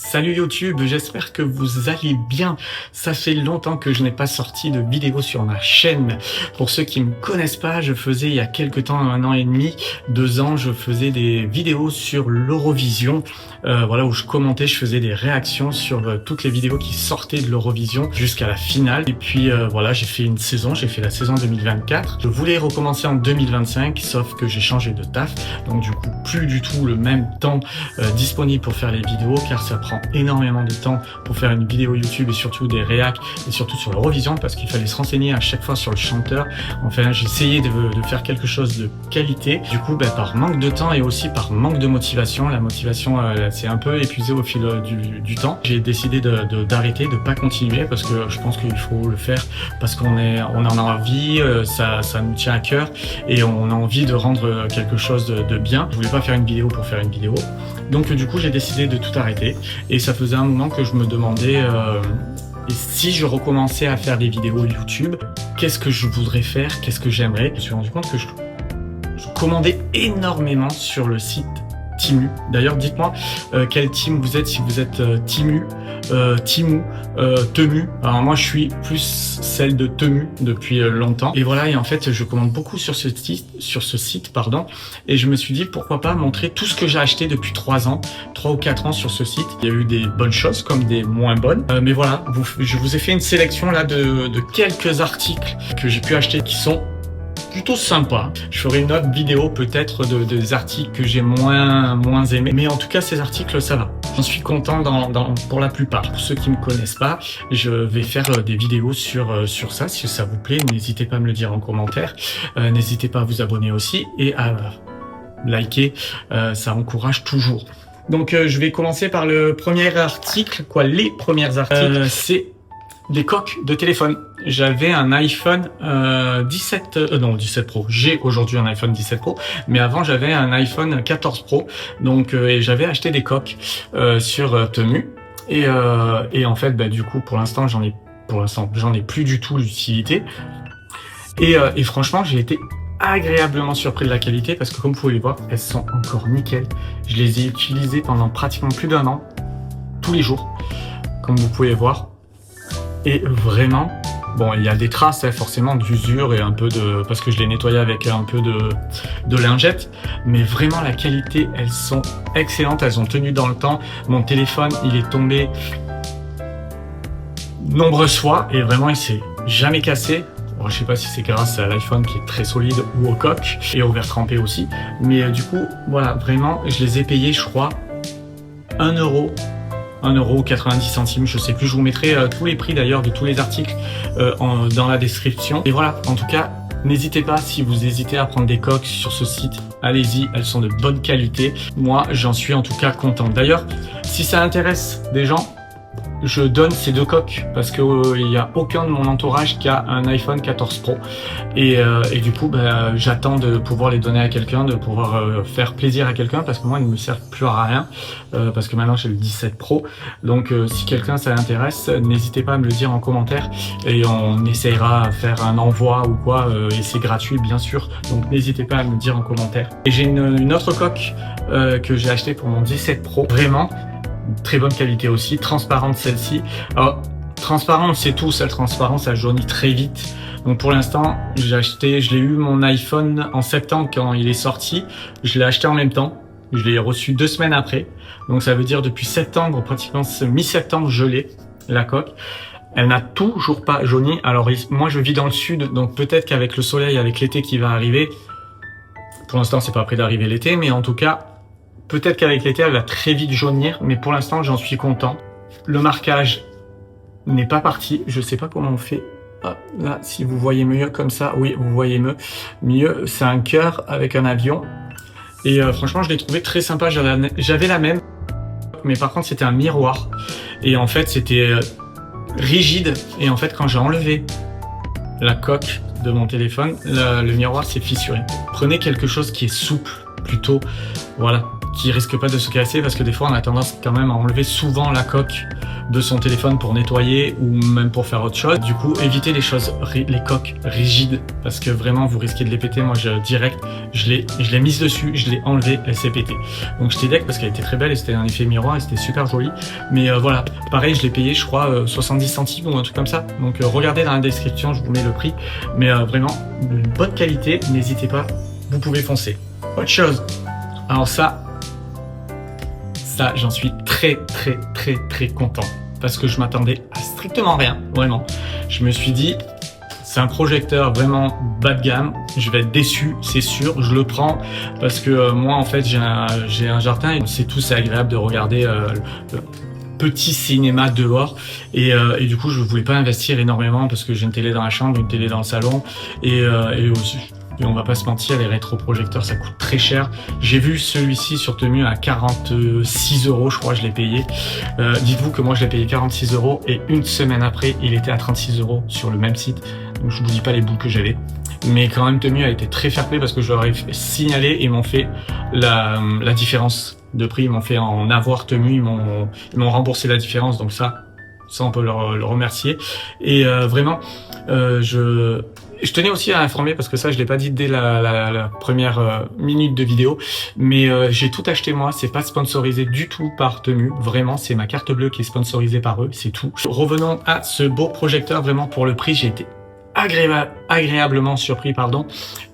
Salut YouTube, j'espère que vous allez bien. Ça fait longtemps que je n'ai pas sorti de vidéo sur ma chaîne. Pour ceux qui me connaissent pas, je faisais il y a quelques temps, 1 an et demi, 2 ans, je faisais des vidéos sur l'Eurovision. Voilà, où je commentais, je faisais des réactions sur toutes les vidéos qui sortaient de l'Eurovision jusqu'à la finale. Et puis voilà, j'ai fait une saison, j'ai fait la saison 2024. Je voulais recommencer en 2025, sauf que j'ai changé de taf. Donc du coup, plus du tout le même temps disponible pour faire les vidéos, car ça prend énormément de temps pour faire une vidéo YouTube et surtout des réacs et surtout sur l'Eurovision, parce qu'il fallait se renseigner à chaque fois sur le chanteur. Enfin, j'ai essayé de faire quelque chose de qualité. Du coup, par manque de temps et aussi par manque de motivation, la motivation s'est un peu épuisée au fil du temps. J'ai décidé d'arrêter, de pas continuer, parce que je pense qu'il faut le faire parce qu'on en a envie, ça nous tient à cœur et on a envie de rendre quelque chose de bien. Je voulais pas faire une vidéo pour faire une vidéo. Donc du coup, j'ai décidé de tout arrêter. Et ça faisait un moment que je me demandais et si je recommençais à faire des vidéos YouTube, qu'est-ce que je voudrais faire, qu'est-ce que j'aimerais. Je me suis rendu compte que je commandais énormément sur le site Temu. D'ailleurs, dites-moi quel team vous êtes, si vous êtes Temu, Temu, Temu. Alors moi, je suis plus celle de Temu depuis longtemps. Et voilà, et en fait, je commande beaucoup sur ce site, pardon. Et je me suis dit, pourquoi pas montrer tout ce que j'ai acheté depuis 3 ans, 3 ou 4 ans sur ce site. Il y a eu des bonnes choses comme des moins bonnes. Mais voilà, je vous ai fait une sélection là de quelques articles que j'ai pu acheter qui sont plutôt sympa. Je ferai une autre vidéo peut-être des articles que j'ai moins aimés. Mais en tout cas, ces articles, ça va. J'en suis content pour la plupart. Pour ceux qui me connaissent pas, je vais faire des vidéos sur ça. Si ça vous plaît, n'hésitez pas à me le dire en commentaire. N'hésitez pas à vous abonner aussi et à liker. Ça encourage toujours. Donc, je vais commencer par le premier article. Les premiers articles, c'est des coques de téléphone. J'avais un iPhone 17 Pro. J'ai aujourd'hui un iPhone 17 Pro, mais avant j'avais un iPhone 14 Pro. Donc et j'avais acheté des coques sur Temu. Et en fait, du coup, pour l'instant, j'en ai plus du tout l'utilité. Et franchement, j'ai été agréablement surpris de la qualité, parce que comme vous pouvez le voir, elles sont encore nickel. Je les ai utilisées pendant pratiquement plus d'1 an, tous les jours, comme vous pouvez voir. Et vraiment, bon, il y a des traces forcément d'usure et un peu parce que je l'ai nettoyé avec un peu de lingette, mais vraiment la qualité, elles sont excellentes, elles ont tenu dans le temps. Mon téléphone, il est tombé nombreuses fois et vraiment il s'est jamais cassé. Bon, je sais pas si c'est grâce à l'iPhone qui est très solide ou au coque et au verre trempé aussi, mais du coup, voilà, vraiment, je les ai payés, je crois, 1,90 €, je sais plus, je vous mettrai tous les prix d'ailleurs de tous les articles dans la description. Et voilà, en tout cas, n'hésitez pas, si vous hésitez à prendre des coques sur ce site, allez-y, elles sont de bonne qualité. Moi, j'en suis en tout cas content. D'ailleurs, si ça intéresse des gens, je donne ces 2 coques parce que il n'y a aucun de mon entourage qui a un iPhone 14 Pro et du coup j'attends de pouvoir les donner à quelqu'un, de pouvoir faire plaisir à quelqu'un, parce que moi ils ne me servent plus à rien parce que maintenant j'ai le 17 Pro. Donc si quelqu'un ça l'intéresse, n'hésitez pas à me le dire en commentaire et on essayera de faire un envoi ou quoi, et c'est gratuit bien sûr, donc n'hésitez pas à me le dire en commentaire. Et j'ai une autre coque que j'ai acheté pour mon 17 Pro, vraiment très bonne qualité aussi, transparente celle-ci. Alors transparente c'est tout, celle transparente ça jaunit très vite. Donc pour l'instant je l'ai eu mon iPhone en septembre quand il est sorti, je l'ai acheté en même temps, je l'ai reçu 2 semaines après. Donc ça veut dire depuis septembre, pratiquement mi-septembre, je l'ai, la coque. Elle n'a toujours pas jauni. Alors moi je vis dans le sud, donc peut-être qu'avec le soleil, avec l'été qui va arriver, pour l'instant c'est pas près d'arriver l'été, mais en tout cas peut-être qu'avec l'été, elle va très vite jaunir, mais pour l'instant, j'en suis content. Le marquage n'est pas parti. Je sais pas comment on fait. Hop, là, si vous voyez mieux comme ça, oui, vous voyez mieux. C'est un cœur avec un avion. Et franchement, je l'ai trouvé très sympa. J'avais la même, mais par contre, c'était un miroir. Et en fait, c'était rigide. Et en fait, quand j'ai enlevé la coque de mon téléphone, le miroir s'est fissuré. Prenez quelque chose qui est souple, plutôt, voilà. qui risque pas de se casser, parce que des fois on a tendance quand même à enlever souvent la coque de son téléphone pour nettoyer ou même pour faire autre chose. Du coup, évitez les choses, les coques rigides, parce que vraiment vous risquez de les péter. Moi, direct, je l'ai mise dessus, je l'ai enlevée, elle s'est pétée. Donc j'étais deck parce qu'elle était très belle et c'était un effet miroir et c'était super joli. Mais voilà, pareil, je l'ai payé, je crois, 70 centimes ou un truc comme ça. Donc regardez dans la description, je vous mets le prix. Mais vraiment, de bonne qualité, n'hésitez pas, vous pouvez foncer. Autre chose, alors ça j'en suis très content, parce que je m'attendais à strictement rien, vraiment. Je me suis dit, c'est un projecteur vraiment bas de gamme, je vais être déçu, c'est sûr, je le prends, parce que moi en fait j'ai un jardin, et c'est agréable de regarder le petit cinéma dehors, et du coup je voulais pas investir énormément, parce que j'ai une télé dans la chambre, une télé dans le salon, et aussi... Et on va pas se mentir, les rétroprojecteurs ça coûte très cher. J'ai vu celui-ci sur Temu à 46 €, je crois, je l'ai payé. Dites-vous que moi je l'ai payé 46 € et une semaine après il était à 36 € sur le même site. Donc je vous dis pas les bouts que j'avais. Mais quand même Temu a été très fair-play, parce que je leur ai signalé et ils m'ont fait la différence de prix. Ils m'ont fait en avoir Temu, ils m'ont remboursé la différence. Donc ça on peut le remercier. Et vraiment, je tenais aussi à informer, parce que ça je l'ai pas dit dès la première minute de vidéo, mais j'ai tout acheté moi, c'est pas sponsorisé du tout par Temu, vraiment c'est ma carte bleue qui est sponsorisée par eux, c'est tout. Revenons à ce beau projecteur, vraiment pour le prix j'ai été agréablement surpris, pardon,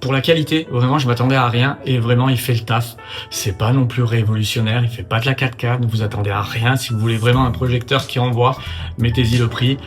pour la qualité. Vraiment je m'attendais à rien, et vraiment il fait le taf. C'est pas non plus révolutionnaire, il fait pas de la 4K, ne vous attendez à rien. Si vous voulez vraiment un projecteur qui envoie, mettez-y le prix.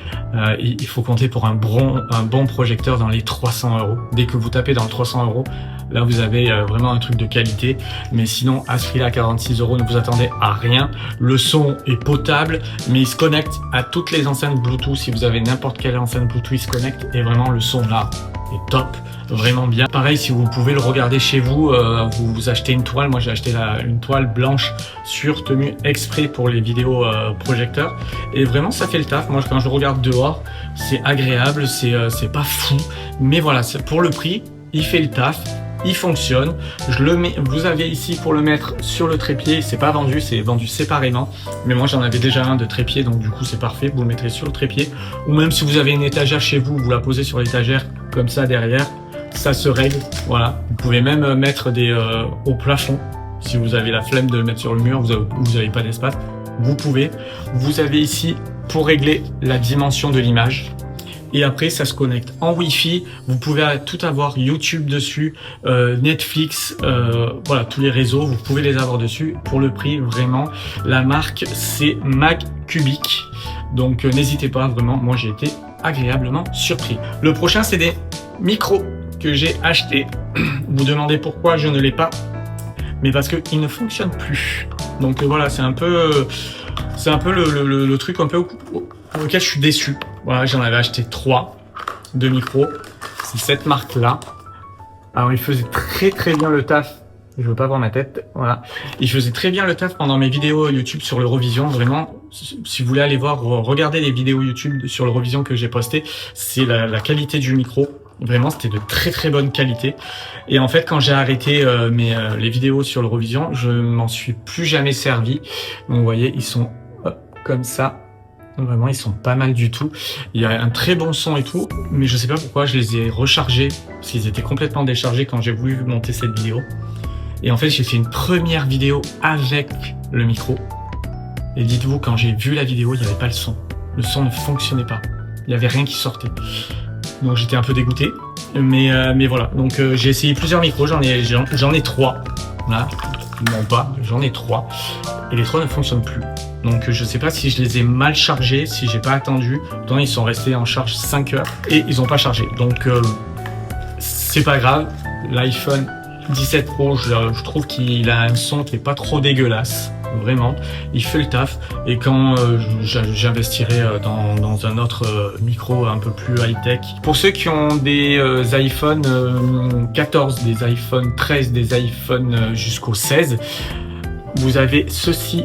Il faut compter pour un bon projecteur dans les 300 €. Dès que vous tapez dans le 300 €, là vous avez vraiment un truc de qualité. Mais sinon à ce prix là, 46 €, ne vous attendez à rien. Le son est potable, mais il se connecte à toutes les enceintes Bluetooth. Si vous avez n'importe quelle enceinte Bluetooth, il se connecte, et vraiment le son là est top, vraiment bien. Pareil, si vous pouvez le regarder chez vous, vous achetez une toile. Moi j'ai acheté une toile blanche sur Temu exprès pour les vidéos projecteurs, et vraiment ça fait le taf. Moi quand je regarde dehors, c'est agréable, c'est pas fou, mais voilà, pour le prix il fait le taf, il fonctionne. Je le mets, vous avez ici pour le mettre sur le trépied, c'est pas vendu, c'est vendu séparément, mais moi j'en avais déjà un de trépied, donc du coup c'est parfait, vous le mettrez sur le trépied, ou même si vous avez une étagère chez vous, vous la posez sur l'étagère comme ça derrière, ça se règle. Voilà, vous pouvez même mettre des au plafond, si vous avez la flemme de le mettre sur le mur, vous avez pas d'espace, vous pouvez. Vous avez ici pour régler la dimension de l'image. Et après ça se connecte en Wi-Fi, vous pouvez tout avoir, YouTube dessus, Netflix, voilà, tous les réseaux, vous pouvez les avoir dessus pour le prix. Vraiment, la marque c'est MagCubic, donc n'hésitez pas, vraiment, moi j'ai été agréablement surpris. Le prochain c'est des micros que j'ai achetés. Vous demandez pourquoi je ne l'ai pas, mais parce qu'ils ne fonctionnent plus. Donc voilà, c'est un peu le truc un peu auquel je suis déçu. Voilà, j'en avais acheté 3 de micros. C'est cette marque-là. Alors, il faisait très bien le taf. Je veux pas voir ma tête. Voilà. Il faisait très bien le taf pendant mes vidéos YouTube sur l'Eurovision. Vraiment, si vous voulez aller voir, regardez les vidéos YouTube sur l'Eurovision que j'ai postées. C'est la qualité du micro. Vraiment, c'était de très bonne qualité. Et en fait, quand j'ai arrêté les vidéos sur l'Eurovision, je m'en suis plus jamais servi. Donc, vous voyez, ils sont comme ça. Vraiment, ils sont pas mal du tout. Il y a un très bon son et tout, mais je sais pas pourquoi je les ai rechargés, parce qu'ils étaient complètement déchargés quand j'ai voulu monter cette vidéo. Et en fait, j'ai fait une première vidéo avec le micro. Et dites-vous, quand j'ai vu la vidéo, il n'y avait pas le son. Le son ne fonctionnait pas. Il n'y avait rien qui sortait. Donc j'étais un peu dégoûté. Mais voilà. Donc j'ai essayé plusieurs micros. J'en ai 3. Là, non pas. J'en ai 3. Et les 3 ne fonctionnent plus. Donc je sais pas si je les ai mal chargés, si j'ai pas attendu. Pourtant ils sont restés en charge 5 heures et ils ont pas chargé. Donc c'est pas grave. L'iPhone 17 Pro, je trouve qu'il a un son qui est pas trop dégueulasse. Vraiment, il fait le taf. Et quand j'investirai dans un autre micro un peu plus high-tech. Pour ceux qui ont des iPhone 14, des iPhone 13, des iPhone jusqu'au 16, vous avez ceci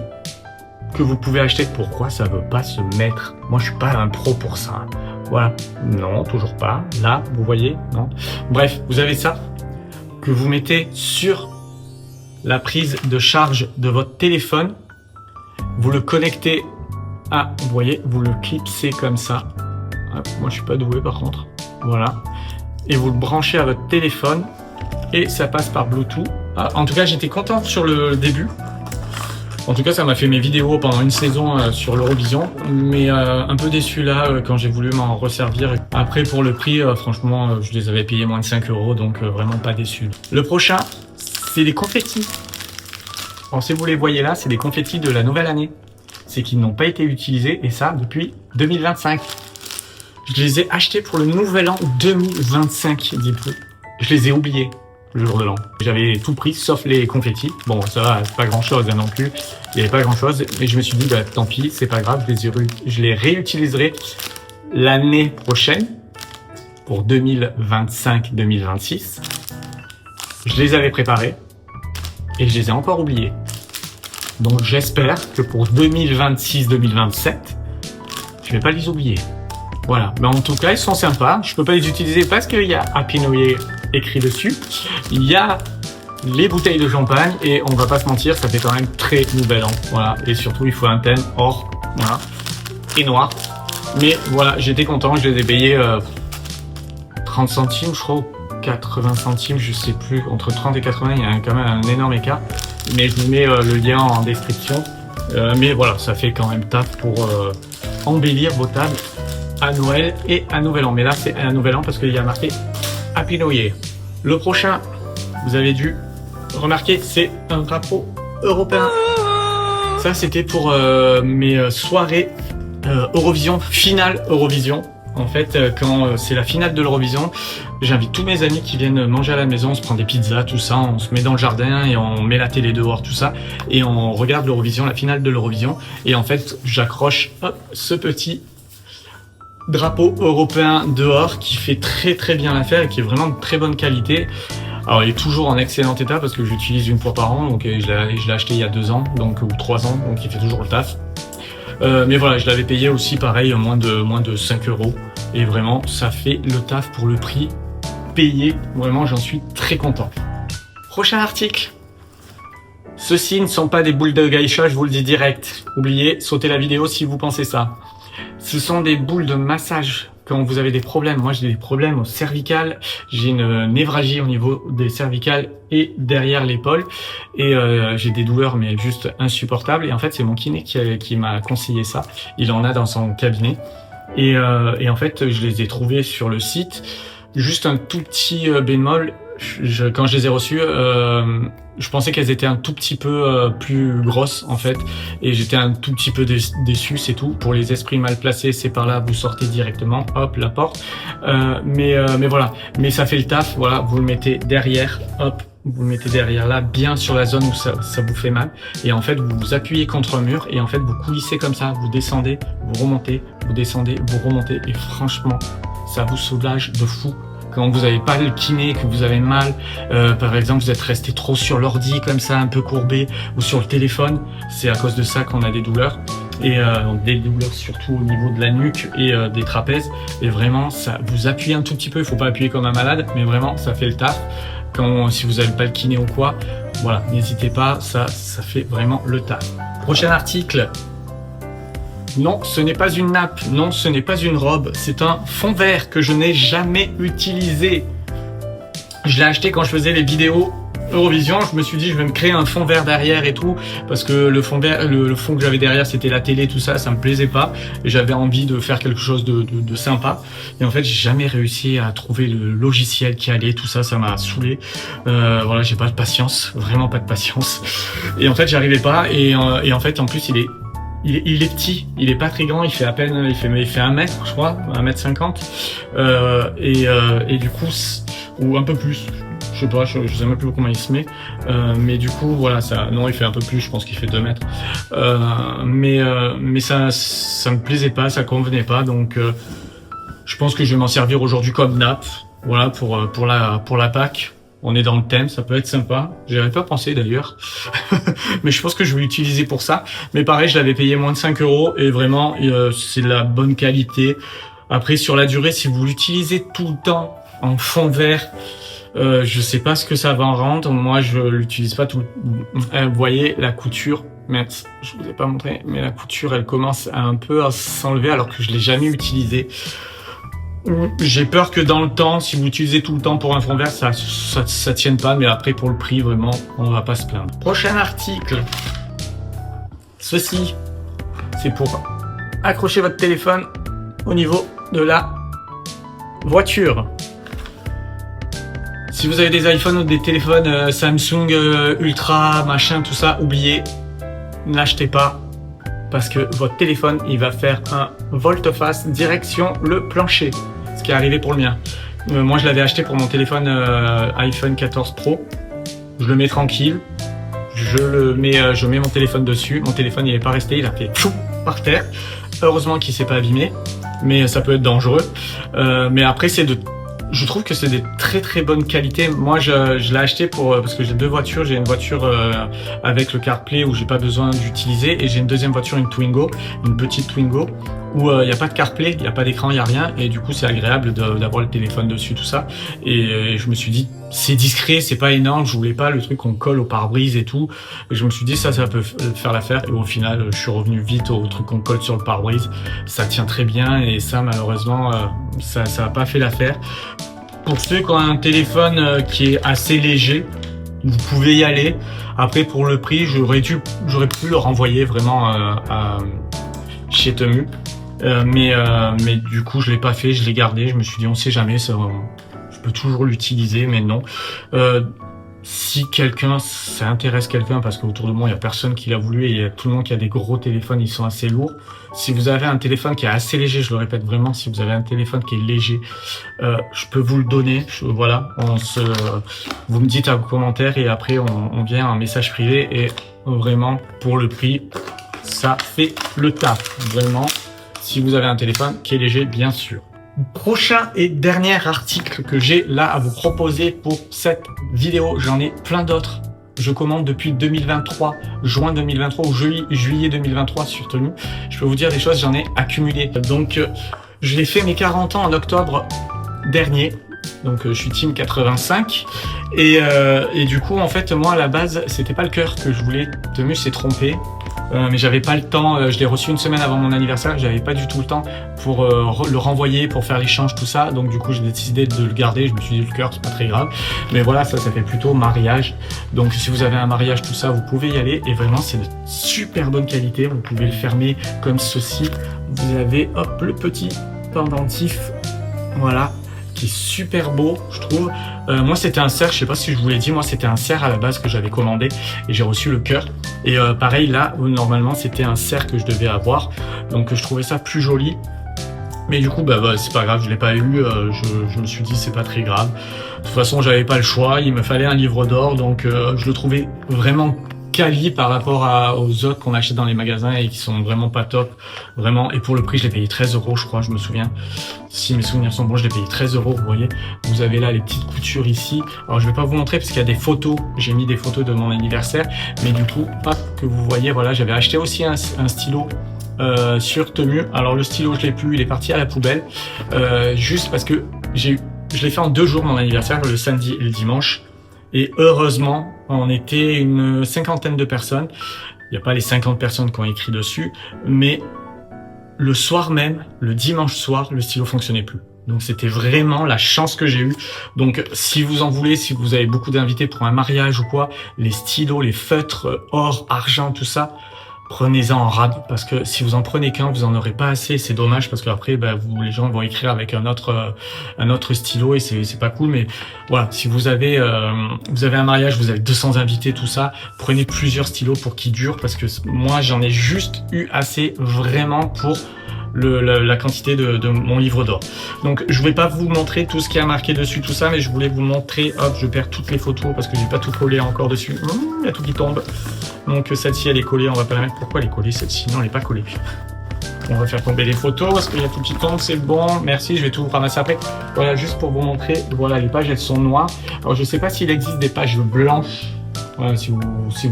que vous pouvez acheter. Pourquoi ça veut pas se mettre? Moi je suis pas un pro pour ça. Voilà, non, toujours pas. Là, vous voyez, non. Bref, vous avez ça que vous mettez sur la prise de charge de votre téléphone. Vous le connectez à, vous voyez, vous le clipsez comme ça. Hop, moi je suis pas doué par contre. Voilà. Et vous le branchez à votre téléphone et ça passe par Bluetooth. Ah, en tout cas, j'étais content sur le début. En tout cas, ça m'a fait mes vidéos pendant une saison sur l'Eurovision, mais un peu déçu là quand j'ai voulu m'en resservir. Après, pour le prix, franchement, je les avais payés moins de 5 €, donc vraiment pas déçu. Le prochain, c'est des confettis. Alors, si vous les voyez là, c'est des confettis de la nouvelle année. C'est qu'ils n'ont pas été utilisés, et ça depuis 2025. Je les ai achetés pour le nouvel an 2025, dites-vous. Je les ai oubliés le jour de l'an. J'avais tout pris, sauf les confettis. Bon, ça va, c'est pas grand-chose non plus. Il n'y avait pas grand-chose. Et je me suis dit, bah, tant pis, c'est pas grave, je les réutiliserai l'année prochaine, pour 2025-2026. Je les avais préparés et je les ai encore oubliés. Donc j'espère que pour 2026-2027, je vais pas les oublier. Voilà, mais en tout cas, ils sont sympas. Je peux pas les utiliser parce qu'il y a Happy New Year écrit dessus. Il y a les bouteilles de champagne et on va pas se mentir, ça fait quand même très nouvel an. Voilà, et surtout, il faut un thème or, voilà, et noir. Mais voilà, j'étais content, je les ai payés 30 centimes, je crois, ou 80 centimes, je sais plus. Entre 30 et 80, il y a quand même un énorme écart. Mais je vous mets le lien en description. Mais voilà, ça fait quand même taf pour embellir vos tables à Noël et à Nouvel An. Mais là, c'est à Nouvel An parce qu'il y a marqué Happy New Year. Le prochain, vous avez dû remarquer, c'est un drapeau européen. Ça, c'était pour mes soirées Eurovision, finale Eurovision. En fait, quand c'est la finale de l'Eurovision, j'invite tous mes amis qui viennent manger à la maison, on se prend des pizzas, tout ça, on se met dans le jardin et on met la télé dehors, tout ça, et on regarde l'Eurovision, la finale de l'Eurovision. Et en fait, j'accroche ce petit drapeau européen dehors qui fait très bien l'affaire et qui est vraiment de très bonne qualité. Alors il est toujours en excellent état parce que j'utilise une fois par an, donc je l'ai acheté il y a 2 ans, donc ou 3 ans, donc il fait toujours le taf. Mais voilà, je l'avais payé aussi pareil moins de 5 € et vraiment ça fait le taf pour le prix payé. Vraiment, j'en suis très content. Prochain article. Ceux-ci ne sont pas des boules de geisha, je vous le dis direct. Oubliez, sautez la vidéo si vous pensez ça. Ce sont des boules de massage quand vous avez des problèmes. Moi, j'ai des problèmes au cervical. J'ai une névralgie au niveau des cervicales et derrière l'épaule. Et j'ai des douleurs, mais juste insupportables. Et en fait, c'est mon kiné qui m'a conseillé ça. Il en a dans son cabinet. Et en fait, je les ai trouvés sur le site. Juste un tout petit bémol. Quand je les ai reçues, je pensais qu'elles étaient un tout petit peu plus grosses en fait, et j'étais un tout petit peu déçu, c'est tout. Pour les esprits mal placés, c'est par là, vous sortez directement, hop, la porte. Mais voilà, mais ça fait le taf. Voilà, vous le mettez derrière, hop, vous le mettez derrière là, bien sur la zone où ça vous fait mal. Et en fait, vous vous appuyez contre un mur et en fait, vous coulissez comme ça, vous descendez, vous remontez, vous descendez, vous remontez. Et franchement, ça vous soulage de fou. Quand vous n'avez pas le kiné, que vous avez mal, par exemple, vous êtes resté trop sur l'ordi comme ça, un peu courbé, ou sur le téléphone, c'est à cause de ça qu'on a des douleurs. Et des douleurs surtout au niveau de la nuque et des trapèzes. Et vraiment, ça vous appuie un tout petit peu, il faut pas appuyer comme un malade, mais vraiment, ça fait le taf. Si vous n'avez pas le kiné ou quoi, voilà, n'hésitez pas, ça fait vraiment le taf. Prochain article. Non, ce n'est pas une nappe, non, ce n'est pas une robe, c'est un fond vert que je n'ai jamais utilisé. Je l'ai acheté quand je faisais les vidéos Eurovision, je me suis dit je vais me créer un fond vert derrière et tout, parce que le fond vert, le fond que j'avais derrière c'était la télé, tout ça, ça me plaisait pas, et j'avais envie de faire quelque chose de sympa, et en fait j'ai jamais réussi à trouver le logiciel qui allait, tout ça, ça m'a saoulé. Voilà, j'ai pas de patience, vraiment pas de patience, et en fait j'arrivais pas, et en fait en plus il est petit, il est pas très grand, il fait à peine, il fait 1 mètre, je crois, 1,50 m, et du coup, ou un peu plus, je sais pas, je sais même plus comment il se met, mais du coup, voilà, ça, non, il fait un peu plus, je pense qu'il fait 2 mètres, mais ça me plaisait pas, ça convenait pas, donc, je pense que je vais m'en servir aujourd'hui comme nappe, voilà, pour la Pâques. On est dans le thème, ça peut être sympa. J'y avais pas pensé d'ailleurs. Mais je pense que je vais l'utiliser pour ça. Mais pareil, je l'avais payé moins de 5 € et vraiment, c'est de la bonne qualité. Après, sur la durée, si vous l'utilisez tout le temps en fond vert, Je sais pas ce que ça va en rendre. Moi, je l'utilise pas tout. Vous voyez la couture. Merde, je vous ai pas montré, mais la couture, elle commence à un peu à s'enlever alors que je l'ai jamais utilisée. J'ai peur que dans le temps, si vous l'utilisez tout le temps pour un fond vert, ça tienne pas. Mais après, pour le prix, vraiment, on va pas se plaindre. Prochain article. Ceci, c'est pour accrocher votre téléphone au niveau de la voiture. Si vous avez des iPhones ou des téléphones Samsung Ultra, machin, tout ça, oubliez, n'achetez pas parce que votre téléphone, il va faire un volte-face direction le plancher. Ce qui est arrivé pour le mien. Moi, je l'avais acheté pour mon téléphone iPhone 14 Pro. Je le mets tranquille. Je mets mon téléphone dessus. Mon téléphone, il n'est pas resté, il a fait fou par terre. Heureusement qu'il s'est pas abîmé, mais ça peut être dangereux. Mais après, je trouve que c'est des très très bonnes qualités. Moi, je l'ai acheté parce que j'ai deux voitures. J'ai une voiture avec le CarPlay où j'ai pas besoin d'utiliser, et j'ai une deuxième voiture, une Twingo, une petite Twingo où il n'y a pas de CarPlay, il n'y a pas d'écran, il n'y a rien, et du coup c'est agréable d'avoir le téléphone dessus, tout ça. Et je me suis dit, c'est discret, c'est pas énorme, je voulais pas le truc qu'on colle au pare-brise et tout. Et je me suis dit, ça peut faire l'affaire. Et au final, je suis revenu vite au truc qu'on colle sur le pare-brise. Ça tient très bien, et ça, malheureusement, ça a pas fait l'affaire. Pour ceux qui ont un téléphone qui est assez léger, vous pouvez y aller. Après, pour le prix, j'aurais pu le renvoyer vraiment chez Temu. Mais du coup, je l'ai pas fait, je l'ai gardé. Je me suis dit, on sait jamais, je peux toujours l'utiliser, mais non. Si ça intéresse quelqu'un, parce qu'autour de moi, il y a personne qui l'a voulu, et il y a tout le monde qui a des gros téléphones, ils sont assez lourds. Si vous avez un téléphone qui est assez léger, je le répète vraiment, si vous avez un téléphone qui est léger, je peux vous le donner. Voilà, vous me dites un commentaire, et après on vient en message privé, et vraiment, pour le prix, ça fait le taf. Vraiment, si vous avez un téléphone qui est léger, bien sûr. Prochain et dernier article que j'ai là à vous proposer pour cette vidéo, j'en ai plein d'autres. Je commande depuis 2023, juin 2023 ou juillet 2023 sur Temu. Je peux vous dire des choses, j'en ai accumulé. Donc, je l'ai fait mes 40 ans en octobre dernier. Donc, je suis team 85. Et du coup, en fait, moi, à la base, c'était pas le cœur que je voulais. Temu s'est trompé. Mais j'avais pas le temps, je l'ai reçu une semaine avant mon anniversaire, j'avais pas du tout le temps pour le renvoyer, pour faire l'échange, tout ça. Donc du coup j'ai décidé de le garder. Je me suis dit, le cœur c'est pas très grave, mais voilà, ça fait plutôt mariage. Donc si vous avez un mariage, tout ça, vous pouvez y aller, et vraiment c'est de super bonne qualité. Vous pouvez le fermer comme ceci. Vous avez hop le petit pendentif, voilà, qui est super beau, je trouve. Moi c'était un cerf, je sais pas si je vous l'ai dit, moi c'était un cerf à la base que j'avais commandé, et j'ai reçu le cœur. Et pareil là, normalement c'était un cerf que je devais avoir, donc je trouvais ça plus joli. Mais du coup c'est pas grave, je l'ai pas eu, je me suis dit c'est pas très grave. De toute façon j'avais pas le choix, il me fallait un livre d'or, donc je le trouvais vraiment quali par rapport aux autres qu'on achète dans les magasins et qui sont vraiment pas top, vraiment. Et pour le prix, je l'ai payé 13 €, je crois, je me souviens. Si mes souvenirs sont bons, je l'ai payé 13 €, vous voyez. Vous avez là les petites coutures ici. Alors, je vais pas vous montrer parce qu'il y a des photos. J'ai mis des photos de mon anniversaire. Mais du coup, hop, que vous voyez, voilà, j'avais acheté aussi un stylo sur Temu. Alors, le stylo, je l'ai plus, il est parti à la poubelle. Juste parce que je l'ai fait en 2 jours, mon anniversaire, le samedi et le dimanche. Et heureusement, on était une cinquantaine de personnes. Il n'y a pas les 50 personnes qui ont écrit dessus, mais le soir même, le dimanche soir, le stylo fonctionnait plus. Donc c'était vraiment la chance que j'ai eue. Donc si vous en voulez, si vous avez beaucoup d'invités pour un mariage ou quoi, les stylos, les feutres, or, argent, tout ça, prenez-en en rab, parce que si vous en prenez qu'un, vous en aurez pas assez. C'est dommage parce qu'après, les gens vont écrire avec un autre stylo, et c'est pas cool. Mais voilà, si vous avez un mariage, vous avez 200 invités, tout ça, prenez plusieurs stylos pour qu'ils durent, parce que moi j'en ai juste eu assez vraiment pour la quantité de mon livre d'or. Donc je vais pas vous montrer tout ce qui a marqué dessus, tout ça, mais je voulais vous montrer. Hop, je perds toutes les photos parce que j'ai pas tout collé encore dessus. Il y a tout qui tombe. Donc celle-ci elle est collée, on va pas la mettre. Pourquoi elle est collée celle-ci? Non, elle est pas collée. On va faire tomber les photos parce qu'il y a tout qui tombe, c'est bon. Merci, je vais tout ramasser après. Voilà, juste pour vous montrer. Voilà, les pages elles sont noires. Alors je sais pas s'il existe des pages blanches. Voilà, si vous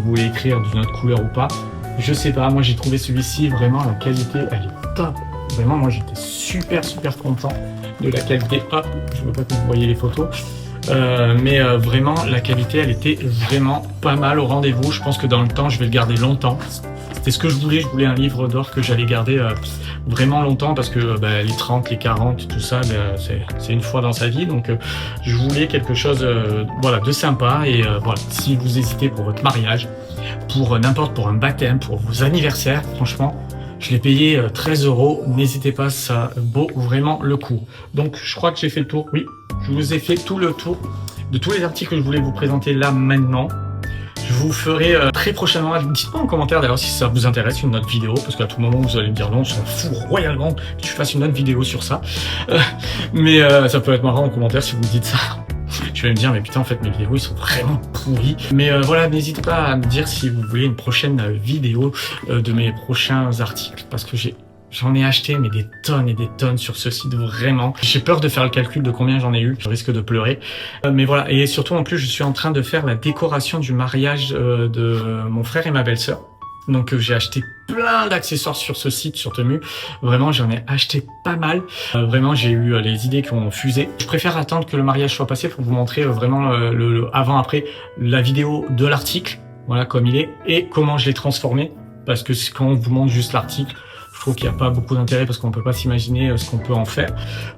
voulez écrire d'une autre couleur ou pas. Je sais pas. Moi j'ai trouvé celui-ci, vraiment la qualité elle est top. Vraiment, moi j'étais super content de la qualité. Hop, je veux pas que vous voyez les photos. mais vraiment la qualité elle était vraiment pas mal au rendez-vous. Je pense que dans le temps je vais le garder longtemps. C'était ce que je voulais un livre d'or que j'allais garder vraiment longtemps parce que les 30, les 40, tout ça, c'est une fois dans sa vie. Donc je voulais quelque chose voilà, de sympa. Et voilà, si vous hésitez pour votre mariage, pour n'importe, pour un baptême, pour vos anniversaires, franchement, je l'ai payé 13 €. N'hésitez pas, ça vaut vraiment le coup. Donc je crois que j'ai fait le tour. Oui, je vous ai fait tout le tour de tous les articles que je voulais vous présenter là maintenant. Je vous ferai très prochainement, dites-moi en commentaire d'ailleurs si ça vous intéresse une autre vidéo, parce qu'à tout moment vous allez me dire non, on s'en fout royalement que tu fasses une autre vidéo sur ça. Mais ça peut être marrant en commentaire si vous me dites ça. Je vais me dire mais putain en fait mes vidéos ils sont vraiment pourris. Mais voilà, n'hésitez pas à me dire si vous voulez une prochaine vidéo de mes prochains articles, parce que j'en ai acheté mais des tonnes et des tonnes sur ce site, vraiment. J'ai peur de faire le calcul de combien j'en ai eu, je risque de pleurer. Mais voilà, et surtout en plus je suis en train de faire la décoration du mariage de mon frère et ma belle-sœur. Donc j'ai acheté plein d'accessoires sur ce site, sur Temu. Vraiment j'en ai acheté pas mal. Vraiment j'ai eu les idées qui ont fusé. Je préfère attendre que le mariage soit passé pour vous montrer vraiment le avant-après, la vidéo de l'article, voilà comme il est, et comment je l'ai transformé. Parce que quand on vous montre juste l'article, je trouve qu'il n'y a pas beaucoup d'intérêt parce qu'on ne peut pas s'imaginer ce qu'on peut en faire.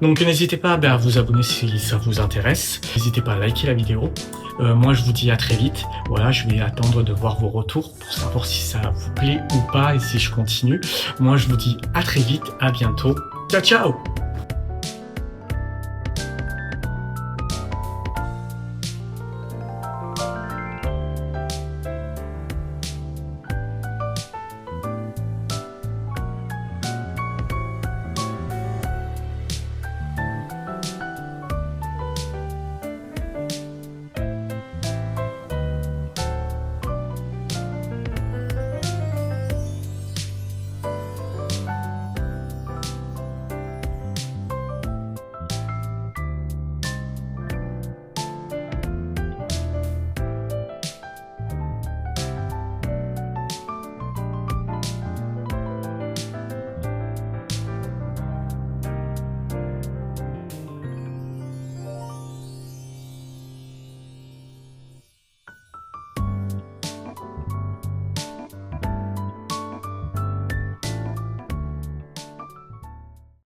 Donc n'hésitez pas à vous abonner si ça vous intéresse. N'hésitez pas à liker la vidéo. Moi je vous dis à très vite. Voilà, je vais attendre de voir vos retours pour savoir si ça vous plaît ou pas et si je continue. Moi je vous dis à très vite, à bientôt. Ciao ciao!